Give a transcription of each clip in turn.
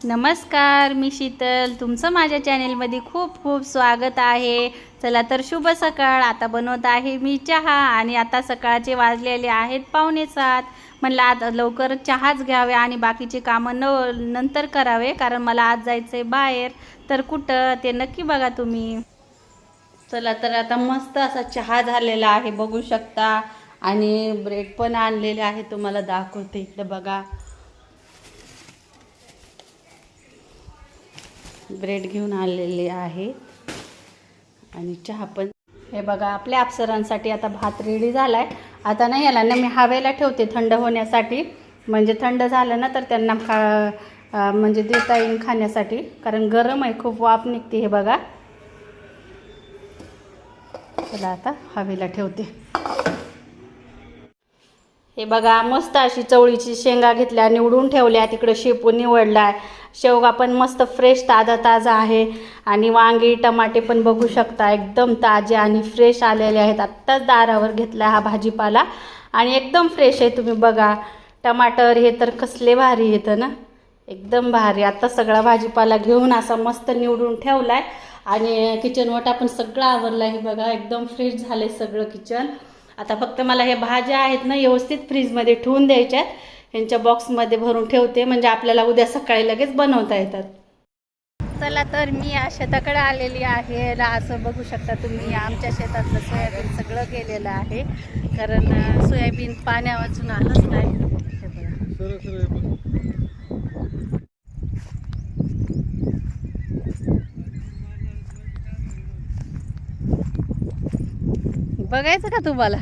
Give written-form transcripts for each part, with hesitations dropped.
नमस्कार, मी शीतल. तुमचं माझ्या चॅनेलमध्ये खूप खूप स्वागत आहे. चला तर शुभ सकाळ. आता बनवत आहे मी चहा आणि आता सकाळचे वाजलेले आहेत 6:45. म्हणलं आता लवकर चहाच घ्यावे आणि बाकीचे कामं नंतर करावे, कारण मला आज जायचं आहे बाहेर. तर कुठं ते नक्की बघा तुम्ही. चला तर आता मस्त असा चहा झालेला आहे, बघू शकता. आणि ब्रेड पण आणलेले आहे, तुम्हाला दाखवते. इकडे बघा, ब्रेड घेऊन आलेले आहे आणि चहा पण. हे बघा, आपल्या अप्सरांसाठी आता भात रेडी झाला आहे. आता नाही याला ना मी हवेला ठेवते थंड होण्यासाठी, म्हणजे थंड झालं ना तर त्यांना म्हणजे देता येईल खाण्यासाठी, कारण गरम आहे, खूप वाफ निघते. हे बघा, चला आता हवेला ठेवते. हे बघा, मस्त अशी चवळीची शेंगा घेतल्या, निवडून ठेवल्या. तिकडं शेपू निवडला आहे. शेवगा पण मस्त फ्रेश ताजा आहे. आणि वांगी टमाटे पण बघू शकता, एकदम ताजे आणि फ्रेश आलेले आहेत. आत्ताच दारावर घेतला हा भाजीपाला आणि एकदम फ्रेश आहे. तुम्ही बघा, टमाटर हे तर कसले भारी येतं ना, एकदम भारी. आत्ता सगळा भाजीपाला घेऊन असा मस्त निवडून ठेवला आहे. आणि किचन वटा पण सगळं आवरलं आहे. बघा, एकदम फ्रेश झालं आहे सगळं किचन. आता फक्त मला हे भाज्या आहेत ना व्यवस्थित फ्रीजमध्ये ठेवून द्यायच्यात. ह्यांच्या बॉक्समध्ये भरून ठेवते, म्हणजे आपल्याला उद्या सकाळी लगेच बनवता येतात. चला तर मी या शेताकडे आलेली आहे. असं बघू शकता तुम्ही, आमच्या शेतातलं सोयाबीन सगळं गेलेलं आहे, कारण सोयाबीन पाण्या वाचून आलंच नाही. बघायचं का तुम्हाला?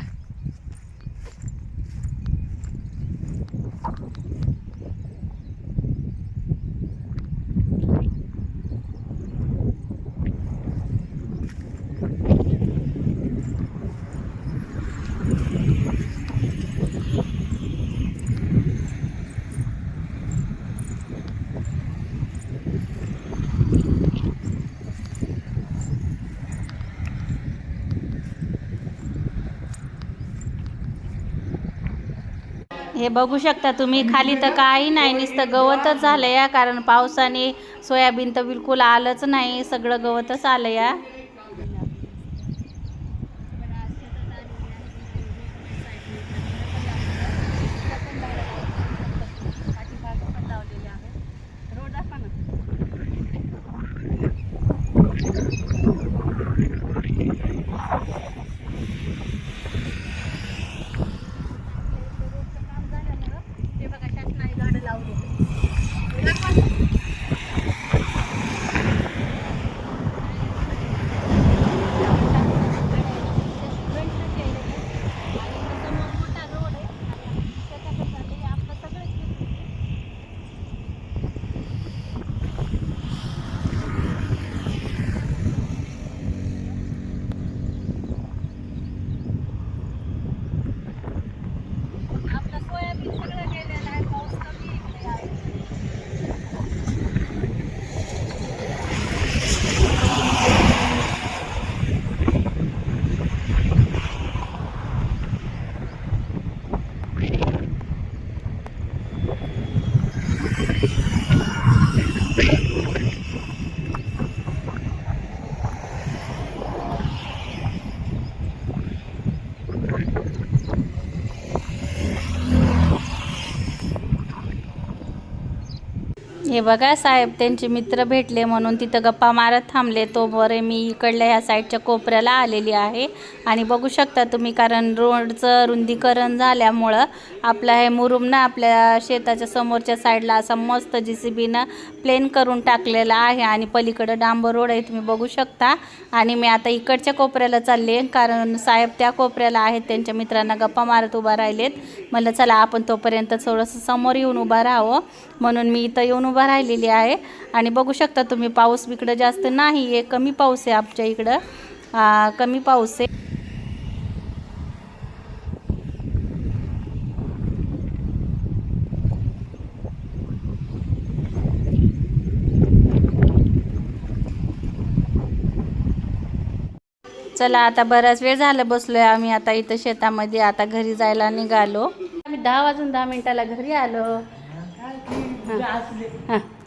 हे बघू शकता तुम्ही, खाली तर काही नाही, नुसतं गवतच झालं या, कारण पावसाने सोयाबीन तर बिलकुल आलंच नाही, सगळं गवतच आलं या. हे बघा, साहेब त्यांचे मित्र भेटले म्हणून तिथं गप्पा मारत थांबले. तो बरे मी इकडल्या ह्या साईडच्या कोपऱ्याला आलेली आहे. आणि बघू शकता तुम्ही, कारण रोडचं रुंदीकरण झाल्यामुळं आपला हे मुरुम ना आपल्या शेताच्या समोरच्या साईडला असा मस्त JCBनं प्लेन करून टाकलेला आहे. आणि पलीकडं डांबर रोड आहे, तुम्ही बघू शकता. आणि मी आता इकडच्या कोपऱ्याला चालले, कारण साहेब त्या कोपऱ्याला आहेत, त्यांच्या मित्रांना गप्पा मारत उभा राहिलेत. म्हणलं चला आपण तोपर्यंत थोडंसं समोर येऊन उभा राहावं, म्हणून मी इथं येऊन उभा राहिलेली आहे. आणि बघू शकता तुम्ही, पाऊस इकडं जास्त नाही आहे, कमी पाऊस आहे आमच्या इकडं, कमी पाऊस आहे. चला आता बराच वेळ झाला बसलोय आम्ही आता इथं शेतामध्ये. आता घरी जायला निघालो. आम्ही 10 वाजून 10 मिनिटाला घरी आलो.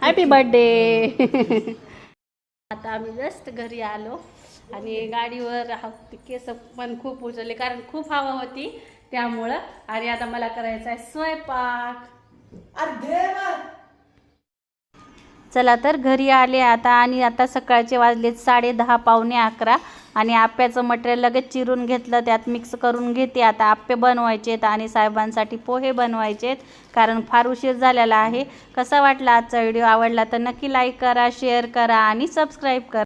Happy birthday. आता आम्ही जस्ट घरी आलो आणि गाडीवर केस पण खूप उचलले कारण खूप हवा होती त्यामुळं. आणि आता मला करायचा आहे स्वयंपाक. चला तर घरी आले आता आणि आता सकाळचे वाजलेत 10:30 पावणे 11 आणि आप्याचं मटेरियल लगेच चिरून घेतलं, त्यात मिक्स करून घेते. आता आप्पे बनवायचेत आणि साहेबांसाठी पोहे बनवायचेत कारण फार उशीर झालेला आहे. कसा वाटला आजचा व्हिडिओ? आवडला तर नक्की लाईक करा, शेअर करा आणि सबस्क्राईब करा.